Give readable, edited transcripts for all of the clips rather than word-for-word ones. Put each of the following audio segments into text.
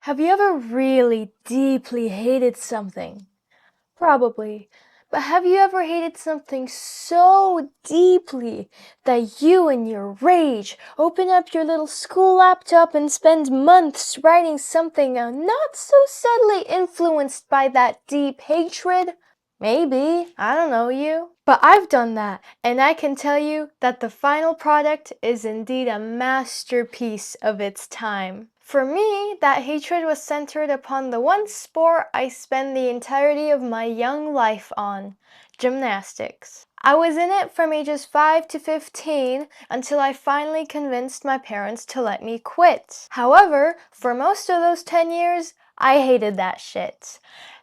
Have you ever really deeply hated something? Probably. But have you ever hated something so deeply that you, in your rage, open up your little school laptop and spend months writing something not so subtly influenced by that deep hatred? Maybe. I don't know you. But I've done that, and I can tell you that the final product is indeed a masterpiece of its time. For me, that hatred was centered upon the one sport I spent the entirety of my young life on, gymnastics. I was in it from ages 5 to 15 until I finally convinced my parents to let me quit. However, for most of those 10 years, I hated that shit.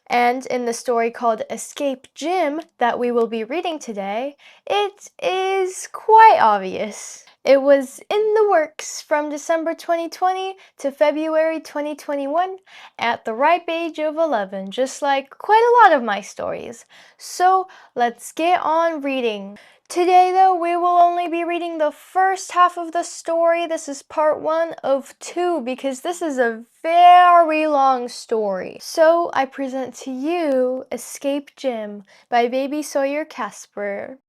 And in the story called Escape Gym that we will be reading today, it is quite obvious. It was in the works from December 2020 to February 2021 at the ripe age of 11, just like quite a lot of my stories. So let's get on reading. Today, though, we will only be reading the first half of the story. This is part 1 of 2 because this is a very long story. So I present to you Escape Gym by Baby Sawyer Casper.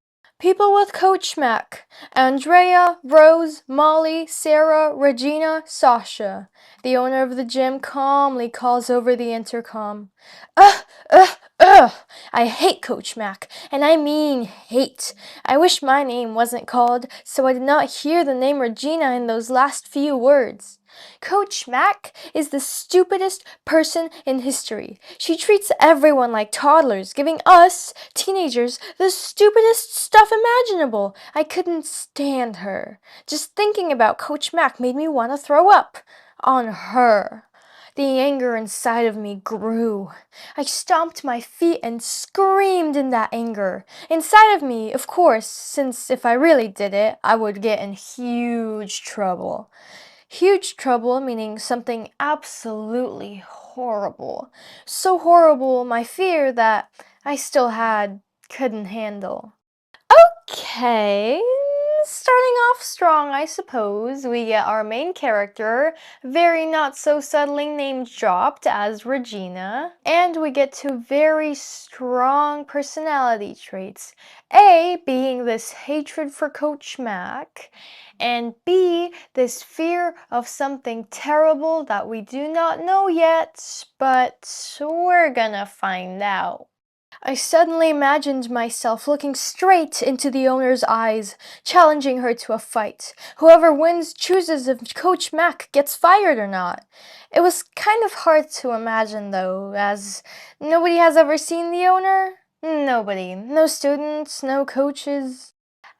People with Coach Mac: Andrea, Rose, Molly, Sarah, Regina, Sasha. The owner of the gym calmly calls over the intercom. Ugh, ugh, ugh! I hate Coach Mac, and I mean hate. I wish my name wasn't called, so I did not hear the name Regina in those last few words. Coach Mac is the stupidest person in history. She treats everyone like toddlers, giving us, teenagers, the stupidest stuff imaginable. I couldn't stand her. Just thinking about Coach Mac made me want to throw up. On her. The anger inside of me grew. I stomped my feet and screamed in that anger. Inside of me, of course, since if I really did it, I would get in huge trouble. Huge trouble meaning something absolutely horrible. So horrible, my fear that I still couldn't handle. Okay, starting off strong, I suppose. We get our main character, very not so subtly name dropped as Regina, and we get two very strong personality traits. A being this hatred for Coach Mac, and B, this fear of something terrible that we do not know yet, but we're gonna find out. I suddenly imagined myself looking straight into the owner's eyes, challenging her to a fight. Whoever wins chooses if Coach Mac gets fired or not. It was kind of hard to imagine, though, as nobody has ever seen the owner. Nobody. No students, no coaches.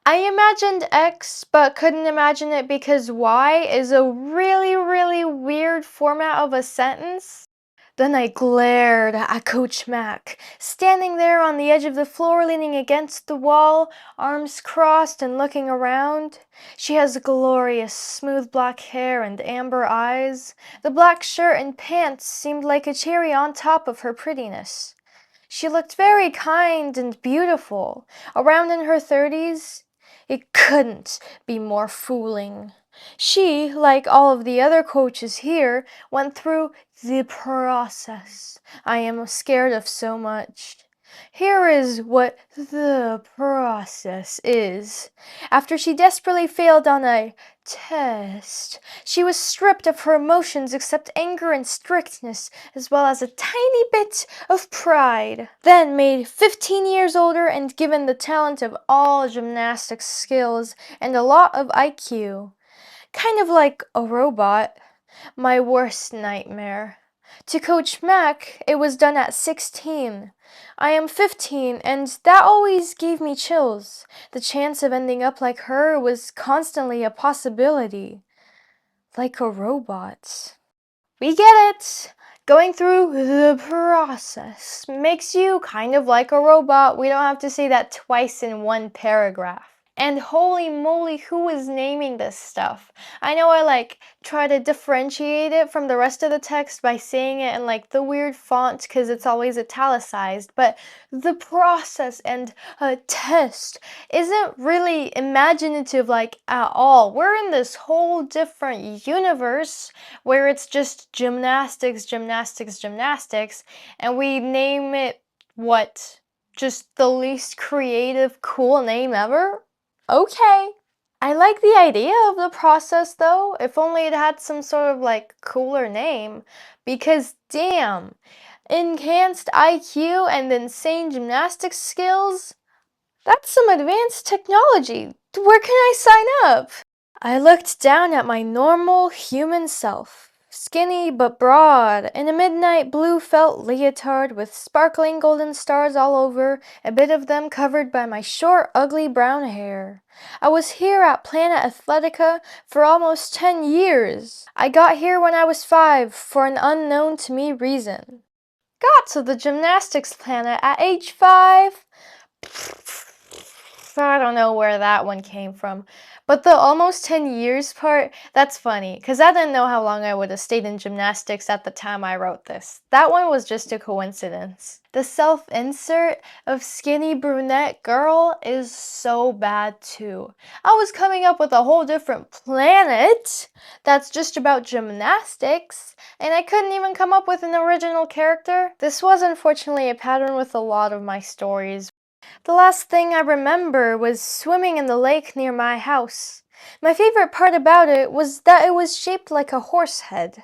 I imagined X, but couldn't imagine it because Y is a really, really weird format of a sentence. Then I glared at Coach Mac, standing there on the edge of the floor leaning against the wall, arms crossed and looking around. She has glorious smooth black hair and amber eyes. The black shirt and pants seemed like a cherry on top of her prettiness. She looked very kind and beautiful, around in her 30s. It couldn't be more fooling. She, like all of the other coaches here, went through the process I am scared of so much. Here is what the process is. After she desperately failed on a test, she was stripped of her emotions except anger and strictness, as well as a tiny bit of pride. Then made 15 years older and given the talent of all gymnastics skills and a lot of IQ. Kind of like a robot. My worst nightmare. To Coach Mac, it was done at 16. I am 15, and that always gave me chills. The chance of ending up like her was constantly a possibility. Like a robot. We get it! Going through the process makes you kind of like a robot. We don't have to say that twice in one paragraph. And holy moly, who is naming this stuff? I know I try to differentiate it from the rest of the text by saying it in the weird font because it's always italicized, but the process and test isn't really imaginative at all. We're in this whole different universe where it's just gymnastics, gymnastics, gymnastics, and we name it what? Just the least creative, cool name ever? Okay. I like the idea of the process though, if only it had some sort of cooler name. Because damn, enhanced IQ and insane gymnastics skills? That's some advanced technology. Where can I sign up? I looked down at my normal human self, skinny but broad, in a midnight blue felt leotard with sparkling golden stars all over, a bit of them covered by my short, ugly brown hair. I was here at Planet Athletica for almost 10 years. I got here when I was 5 for an unknown to me reason. Got to the gymnastics planet at age 5? I don't know where that one came from. But the almost 10 years part, that's funny, because I didn't know how long I would have stayed in gymnastics at the time I wrote this. That one was just a coincidence. The self-insert of skinny brunette girl is so bad too. I was coming up with a whole different planet that's just about gymnastics, and I couldn't even come up with an original character. This was unfortunately a pattern with a lot of my stories. The last thing I remember was swimming in the lake near my house. My favorite part about it was that it was shaped like a horse head.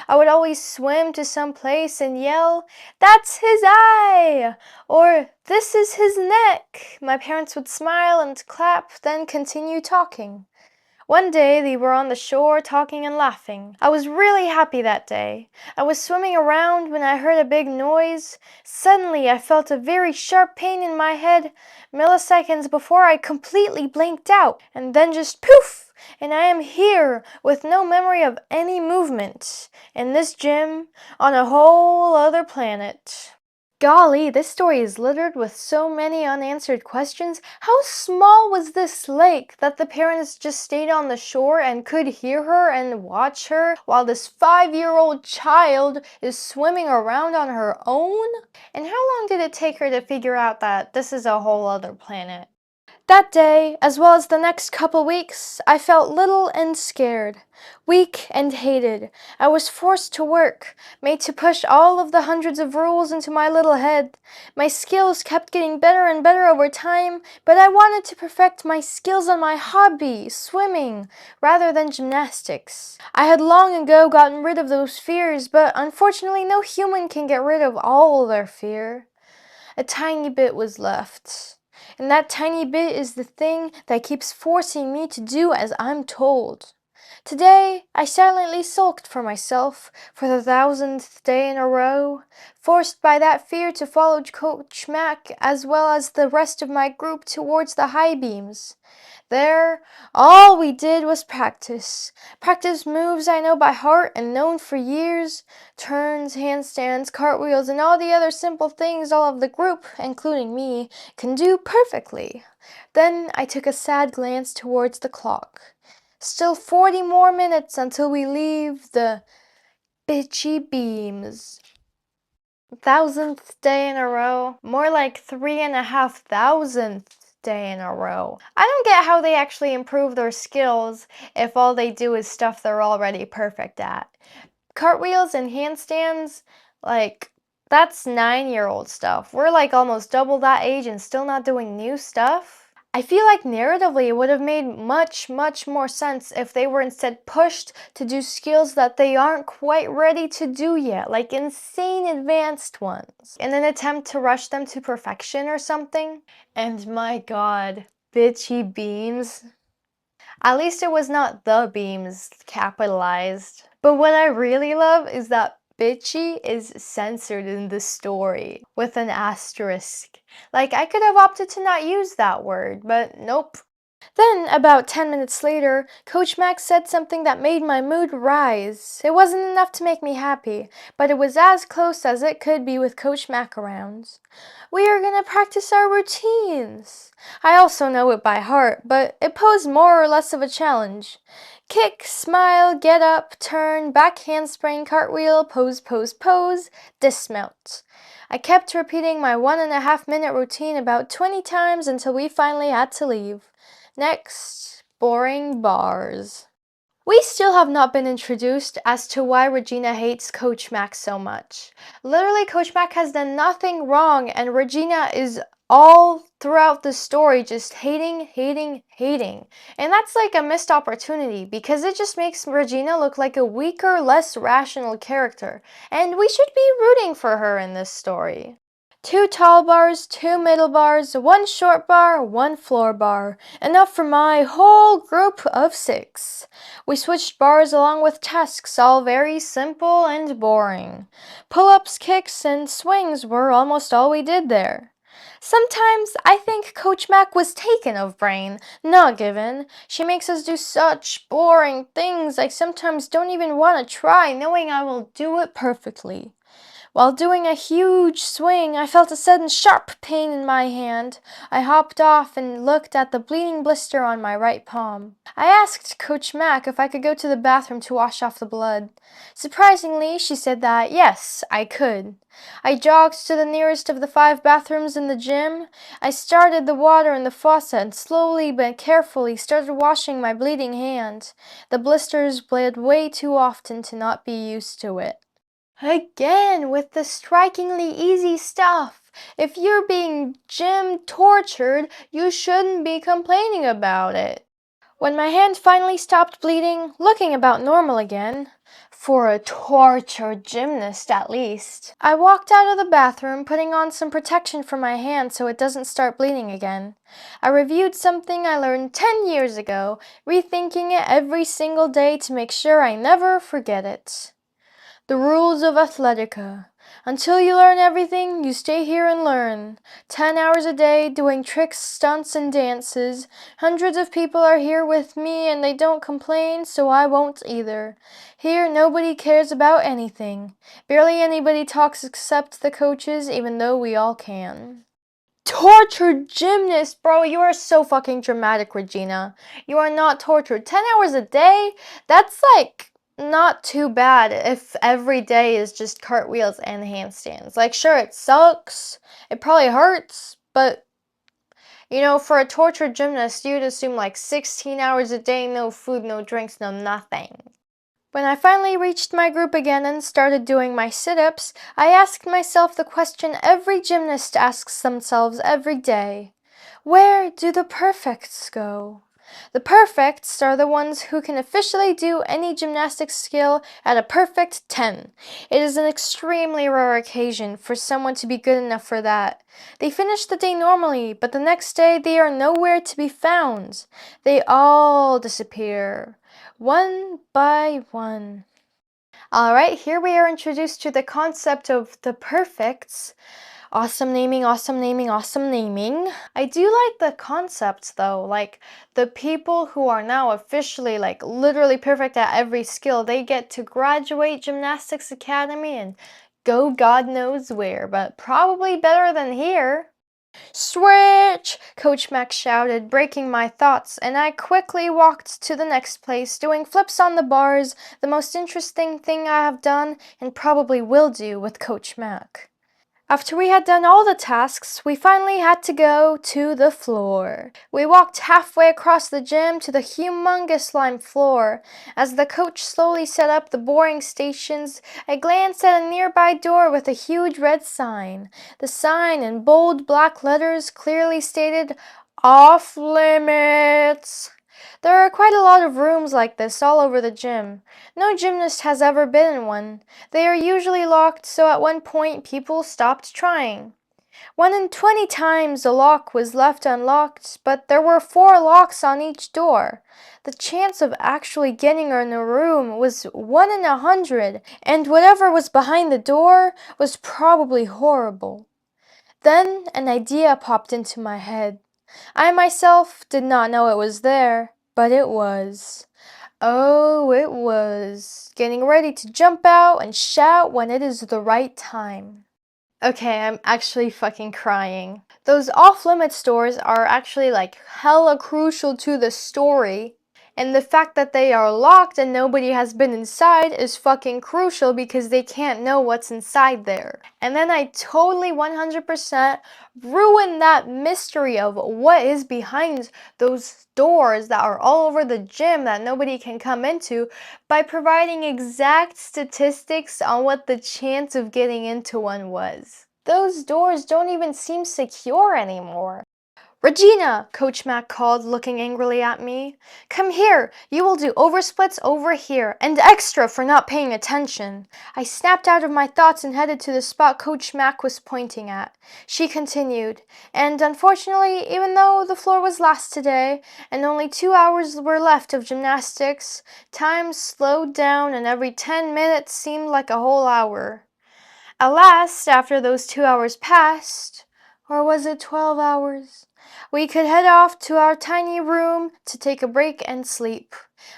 I would always swim to some place and yell, "That's his eye!" or "This is his neck." My parents would smile and clap, then continue talking. One day they were on the shore talking and laughing. I was really happy that day. I was swimming around when I heard a big noise. Suddenly I felt a very sharp pain in my head, milliseconds before I completely blanked out, and then just poof! And I am here with no memory of any movement, in this gym, on a whole other planet. Golly, this story is littered with so many unanswered questions. How small was this lake that the parents just stayed on the shore and could hear her and watch her while this 5-year-old child is swimming around on her own? And how long did it take her to figure out that this is a whole other planet? That day, as well as the next couple weeks, I felt little and scared, weak and hated. I was forced to work, made to push all of the hundreds of rules into my little head. My skills kept getting better and better over time, but I wanted to perfect my skills on my hobby, swimming, rather than gymnastics. I had long ago gotten rid of those fears, but unfortunately no human can get rid of all their fear. A tiny bit was left. And that tiny bit is the thing that keeps forcing me to do as I'm told. Today, I silently sulked for myself for the 1000th day in a row, forced by that fear to follow Coach Mac as well as the rest of my group towards the high beams. There, all we did was practice. Practice moves I know by heart and known for years. Turns, handstands, cartwheels, and all the other simple things all of the group, including me, can do perfectly. Then I took a sad glance towards the clock. Still 40 more minutes until we leave the bitchy beams. 1000th day in a row. More like 3,500th day in a row. I don't get how they actually improve their skills if all they do is stuff they're already perfect at. Cartwheels and handstands, that's 9-year-old stuff. We're almost double that age and still not doing new stuff. I feel like narratively it would have made much more sense if they were instead pushed to do skills that they aren't quite ready to do yet, like insane advanced ones, in an attempt to rush them to perfection or something. And my god, bitchy beams. At least it was not the beams capitalized. But what I really love is that bitchy is censored in the story with an asterisk. I could have opted to not use that word, but nope. Then, about 10 minutes later, Coach Max said something that made my mood rise. It wasn't enough to make me happy, but it was as close as it could be with Coach Mac around. We are gonna practice our routines. I also know it by heart, but it posed more or less of a challenge. Kick, smile, get up, turn, back handspring, cartwheel, pose, pose, pose, dismount. I kept repeating my 1.5 minute routine about 20 times until we finally had to leave. Next, boring bars. We still have not been introduced as to why Regina hates Coach Mac so much. Literally, Coach Mac has done nothing wrong, and Regina is all throughout the story just hating, hating, hating. And that's like a missed opportunity because it just makes Regina look like a weaker, less rational character. And we should be rooting for her in this story. 2 tall bars, 2 middle bars, 1 short bar, 1 floor bar. Enough for my whole group of 6. We switched bars along with tasks, all very simple and boring. Pull-ups, kicks, and swings were almost all we did there. Sometimes I think Coach Mac was taken of brain, not given. She makes us do such boring things I sometimes don't even want to try, knowing I will do it perfectly. While doing a huge swing, I felt a sudden sharp pain in my hand. I hopped off and looked at the bleeding blister on my right palm. I asked Coach Mac if I could go to the bathroom to wash off the blood. Surprisingly, she said that yes, I could. I jogged to the nearest of the 5 bathrooms in the gym. I started the water in the faucet and slowly but carefully started washing my bleeding hand. The blisters bled way too often to not be used to it. Again, with the strikingly easy stuff. If you're being gym tortured, you shouldn't be complaining about it. When my hand finally stopped bleeding, looking about normal again, for a tortured gymnast at least, I walked out of the bathroom, putting on some protection for my hand so it doesn't start bleeding again. I reviewed something I learned 10 years ago, rethinking it every single day to make sure I never forget it. The rules of Athletica. Until you learn everything, you stay here and learn. 10 hours a day doing tricks, stunts, and dances. Hundreds of people are here with me and they don't complain, so I won't either. Here, nobody cares about anything. Barely anybody talks except the coaches, even though we all can. Tortured gymnast, bro, you are so fucking dramatic, Regina. You are not tortured. 10 hours a day? That's like not too bad if every day is just cartwheels and handstands. Like, sure, it sucks. It probably hurts, but for a tortured gymnast, you'd assume like 16 hours a day, no food, no drinks, no nothing. When I finally reached my group again and started doing my sit-ups, I asked myself the question every gymnast asks themselves every day. Where do the perfects go? The perfects are the ones who can officially do any gymnastics skill at a perfect 10. It is an extremely rare occasion for someone to be good enough for that. They finish the day normally, but the next day they are nowhere to be found. They all disappear, one by one. Alright, here we are introduced to the concept of the perfects. Awesome naming, awesome naming, awesome naming. I do like the concepts though, like the people who are now officially like literally perfect at every skill, they get to graduate Gymnastics Academy and go God knows where, but probably better than here. Switch! Coach Max shouted, breaking my thoughts, and I quickly walked to the next place, doing flips on the bars, the most interesting thing I have done and probably will do with Coach Mac. After we had done all the tasks, we finally had to go to the floor. We walked halfway across the gym to the humongous lime floor. As the coach slowly set up the boring stations, I glanced at a nearby door with a huge red sign. The sign in bold black letters clearly stated, "Off limits." There are quite a lot of rooms like this all over the gym. No gymnast has ever been in one. They are usually locked, so at one point people stopped trying. 1 in 20 times the lock was left unlocked, but there were 4 locks on each door. The chance of actually getting in a room was 1 in 100, and whatever was behind the door was probably horrible. Then an idea popped into my head. I myself did not know it was there, but it was. Oh, it was. Getting ready to jump out and shout when it is the right time. Okay, I'm actually fucking crying. Those off-limit stores are actually like hella crucial to the story. And the fact that they are locked and nobody has been inside is fucking crucial because they can't know what's inside there. And then I totally 100% ruined that mystery of what is behind those doors that are all over the gym that nobody can come into by providing exact statistics on what the chance of getting into one was. Those doors don't even seem secure anymore. "Regina!" Coach Mac called, looking angrily at me. "Come here! You will do oversplits over here, and extra for not paying attention." I snapped out of my thoughts and headed to the spot Coach Mac was pointing at. She continued, "And unfortunately, even though the floor was last today, and only 2 hours were left of gymnastics, time slowed down and every 10 minutes seemed like a whole hour. Alas, after those 2 hours passed, or was it 12 hours? We could head off to our tiny room to take a break and sleep."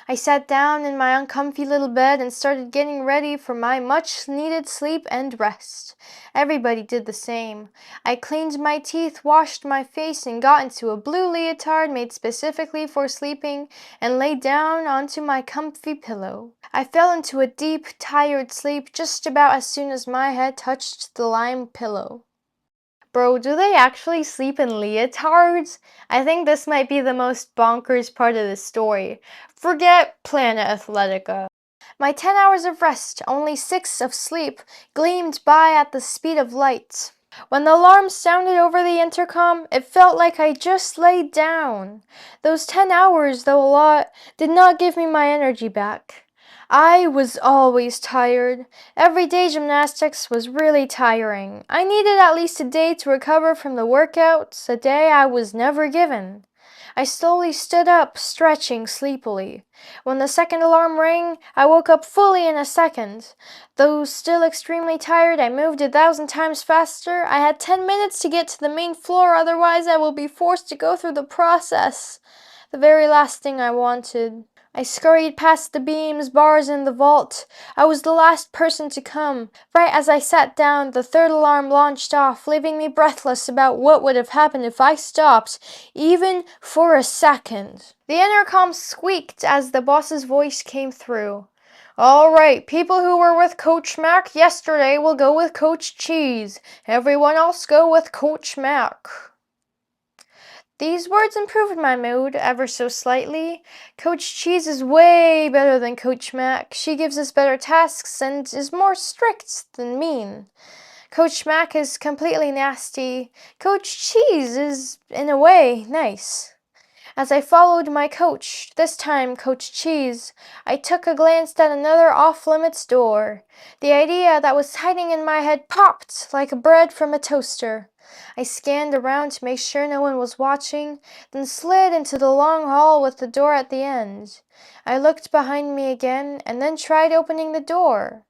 I sat down in my uncomfy little bed and started getting ready for my much-needed sleep and rest. Everybody did the same. I cleaned my teeth, washed my face, and got into a blue leotard made specifically for sleeping and lay down onto my comfy pillow. I fell into a deep, tired sleep just about as soon as my head touched the lime pillow. Bro, do they actually sleep in leotards? I think this might be the most bonkers part of the story. Forget Planet Athletica. My 10 hours of rest, only 6 of sleep, gleamed by at the speed of light. When the alarm sounded over the intercom, it felt like I just laid down. Those 10 hours, though a lot, did not give me my energy back. I was always tired. Everyday gymnastics was really tiring. I needed at least a day to recover from the workouts, a day I was never given. I slowly stood up, stretching sleepily. When the second alarm rang, I woke up fully in a second. Though still extremely tired, I moved 1,000 times faster. I had 10 minutes to get to the main floor, otherwise I will be forced to go through the process. The very last thing I wanted. I scurried past the beams, bars, and the vault. I was the last person to come. Right as I sat down, the third alarm launched off, leaving me breathless about what would have happened if I stopped, even for a second. The intercom squeaked as the boss's voice came through. "All right, people who were with Coach Mac yesterday will go with Coach Cheese. Everyone else go with Coach Mac." These words improved my mood ever so slightly. Coach Cheese is way better than Coach Mac. She gives us better tasks and is more strict than mean. Coach Mac is completely nasty. Coach Cheese is, in a way, nice. As I followed my coach, this time Coach Cheese, I took a glance at another off-limits door. The idea that was hiding in my head popped like bread from a toaster. I scanned around to make sure no one was watching, then slid into the long hall with the door at the end. I looked behind me again, and then tried opening the door.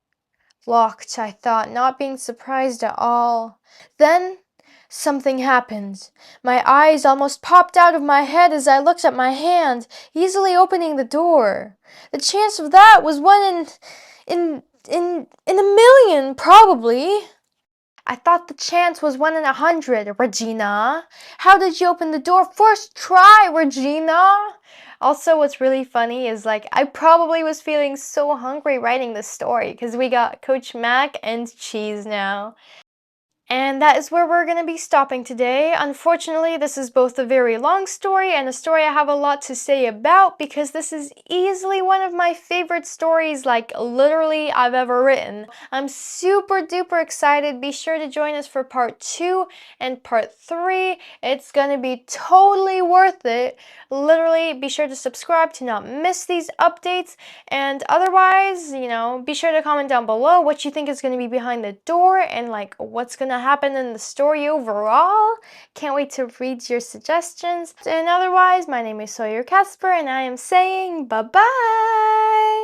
Locked, I thought, not being surprised at all. Then something happened. My eyes almost popped out of my head as I looked at my hand, easily opening the door. The chance of that was one in a million, probably. I thought the chance was 1 in 100, Regina. How did you open the door? First try, Regina. Also, what's really funny is I probably was feeling so hungry writing this story because we got Coach Mac and Cheese now. And that is where we're going to be stopping today. Unfortunately, this is both a very long story and a story I have a lot to say about because this is easily one of my favorite stories, literally, I've ever written. I'm super duper excited. Be sure to join us for part 2 and part 3. It's going to be totally worth it. Literally, be sure to subscribe to not miss these updates. And otherwise, be sure to comment down below what you think is going to be behind the door and what's going to happen in the story overall. Can't wait to read your suggestions. And otherwise, my name is Sawyer Casper and I am saying bye-bye!